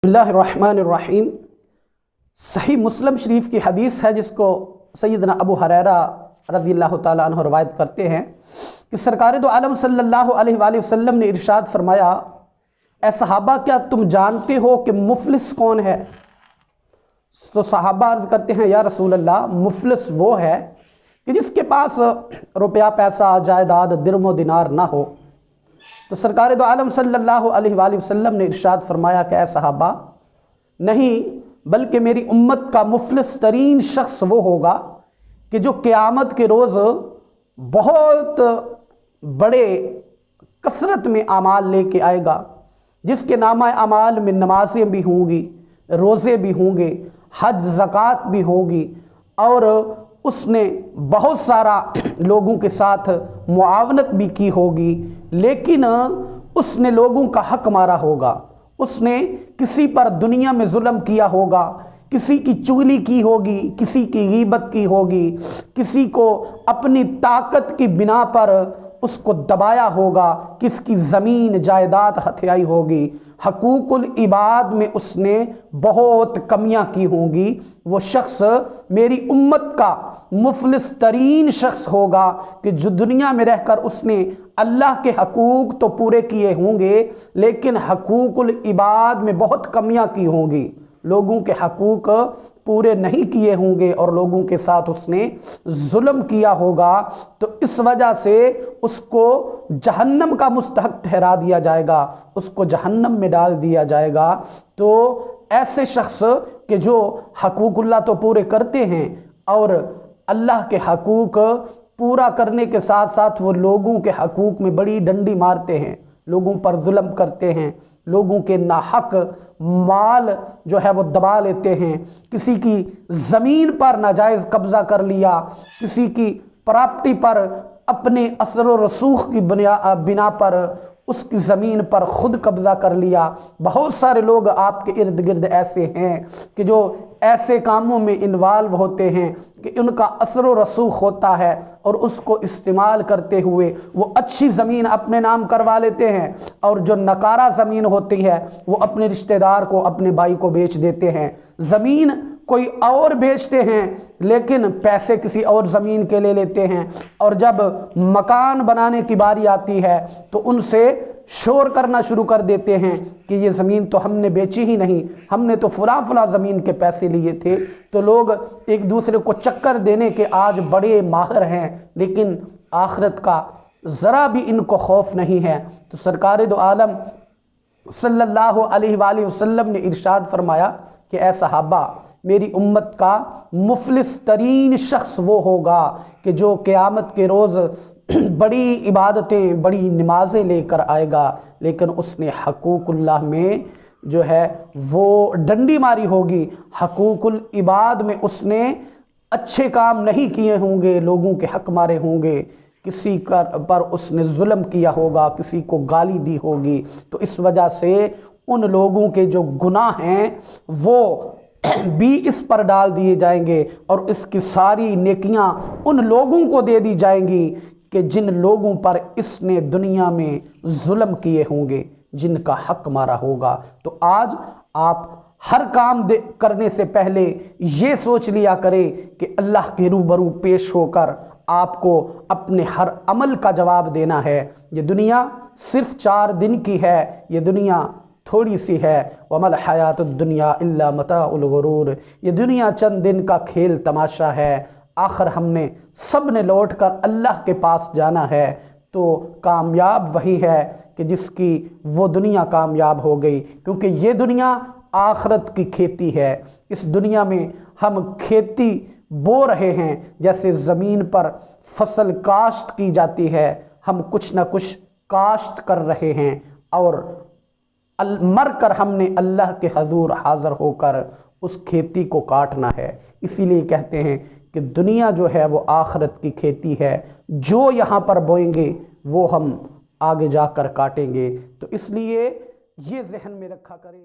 बिस्मिल्लाहिर्रहमानिर्रहीम। सही मुस्लिम शरीफ की हदीस है जिसको सैयदना अबू हुरैरा रज़ियल्लाहु ताला अन्हु रवायत करते हैं कि सरकार दो आलम सल्लल्लाहु अलैहि वसल्लम ने इरशाद फरमाया, ए सहाबा क्या तुम जानते हो कि मुफलिस कौन है? तो सहाबा अर्ज़ करते हैं, या रसूल अल्लाह, मुफलिस वो है कि जिसके पास रुपया पैसा जायदाद दिरमो दिनार ना हो। तो सरकार दो आलम सल्लल्लाहु अलैहि वसल्लम ने इरशाद फरमाया कि ऐ सहाबा, नहीं बल्कि मेरी उम्मत का मुफलिस तरीन शख्स वो होगा कि जो क़यामत के रोज़ बहुत बड़े कसरत में अमाल लेके आएगा, जिसके नामा अमाल में नमाज़ें भी होंगी, रोज़े भी होंगे, हज ज़कात भी होगी, और उसने बहुत सारा लोगों के साथ मुआवनत भी की होगी, लेकिन उसने लोगों का हक मारा होगा, उसने किसी पर दुनिया में जुल्म किया होगा, किसी की चुगली की होगी, किसी की गीबत की होगी, किसी को अपनी ताकत की बिना पर उसको दबाया होगा, किसकी ज़मीन जायदाद हथियाई होगी, हकूकुल इबाद में उसने बहुत कमियां की होंगी। वो शख्स मेरी उम्मत का मुफलिस तरीन शख्स होगा कि जो दुनिया में रहकर उसने अल्लाह के हकूक़ तो पूरे किए होंगे, लेकिन हकूकुल इबाद में बहुत कमियां की होंगी, लोगों के हकूक़ पूरे नहीं किए होंगे और लोगों के साथ उसने जुल्म किया होगा। तो इस वजह से उसको जहन्नम का मुस्तहक ठहरा दिया जाएगा, उसको जहन्नम में डाल दिया जाएगा। तो ऐसे शख्स के जो हकूक़ुल्लाह तो पूरे करते हैं और अल्लाह के हकूक़ पूरा करने के साथ साथ वो लोगों के हकूक़ में बड़ी डंडी मारते हैं, लोगों पर जुल्म करते हैं, लोगों के नाहक माल जो है वो दबा लेते हैं, किसी की ज़मीन पर नाजायज़ कब्ज़ा कर लिया, किसी की प्रॉपर्टी पर अपने असर व रसूख की बिना पर उसकी ज़मीन पर ख़ुद कब्ज़ा कर लिया। बहुत सारे लोग आपके इर्द गिर्द ऐसे हैं कि जो ऐसे कामों में इन्वॉल्व होते हैं कि उनका असर व रसूख होता है और उसको इस्तेमाल करते हुए वो अच्छी ज़मीन अपने नाम करवा लेते हैं, और जो नकारा ज़मीन होती है वो अपने रिश्तेदार को, अपने भाई को बेच देते हैं। ज़मीन कोई और बेचते हैं लेकिन पैसे किसी और ज़मीन के ले लेते हैं, और जब मकान बनाने की बारी आती है तो उनसे शोर करना शुरू कर देते हैं कि ये ज़मीन तो हमने बेची ही नहीं, हमने तो फला ज़मीन के पैसे लिए थे। तो लोग एक दूसरे को चक्कर देने के आज बड़े माहिर हैं, लेकिन आखिरत का ज़रा भी इनको खौफ नहीं है। तो सरकार दो आलम सल्लल्लाहु अलैहि वसल्लम ने इरशाद फरमाया कि ऐ सहाबा, मेरी उम्मत का मुफलिस तरीन शख्स वो होगा कि जो क़यामत के रोज़ बड़ी इबादतें, बड़ी नमाज़ें लेकर आएगा, लेकिन उसने हकूक़ुल्लाह में जो है वो डंडी मारी होगी, हकूक़ुल इबाद में उसने अच्छे काम नहीं किए होंगे, लोगों के हक मारे होंगे, किसी पर उसने जुल्म किया होगा, किसी को गाली दी होगी। तो इस वजह से उन लोगों के जो गुनाह हैं वो भी इस पर डाल दिए जाएंगे और इसकी सारी नेकियां उन लोगों को दे दी जाएंगी कि जिन लोगों पर इसने दुनिया में जुल्म किए होंगे, जिनका हक मारा होगा। तो आज आप हर काम करने से पहले ये सोच लिया करें कि अल्लाह के रूबरू पेश होकर आपको अपने हर अमल का जवाब देना है। ये दुनिया सिर्फ 4 दिन की है, ये दुनिया थोड़ी सी है। वमल हयातुद दुनिया इल्ला मताउल गुरूर, ये दुनिया चंद दिन का खेल तमाशा है। आखिर हमने सब ने लौट कर अल्लाह के पास जाना है। तो कामयाब वही है कि जिसकी वो दुनिया कामयाब हो गई, क्योंकि ये दुनिया आखिरत की खेती है। इस दुनिया में हम खेती बो रहे हैं, जैसे ज़मीन पर फसल काश्त की जाती है, हम कुछ ना कुछ काश्त कर रहे हैं और मर कर हमने अल्लाह के हजूर हाज़िर होकर उस खेती को काटना है। इसीलिए कहते हैं कि दुनिया जो है वो आखिरत की खेती है, जो यहाँ पर बोएंगे वो हम आगे जाकर काटेंगे। तो इसलिए ये ज़हन में रखा करें।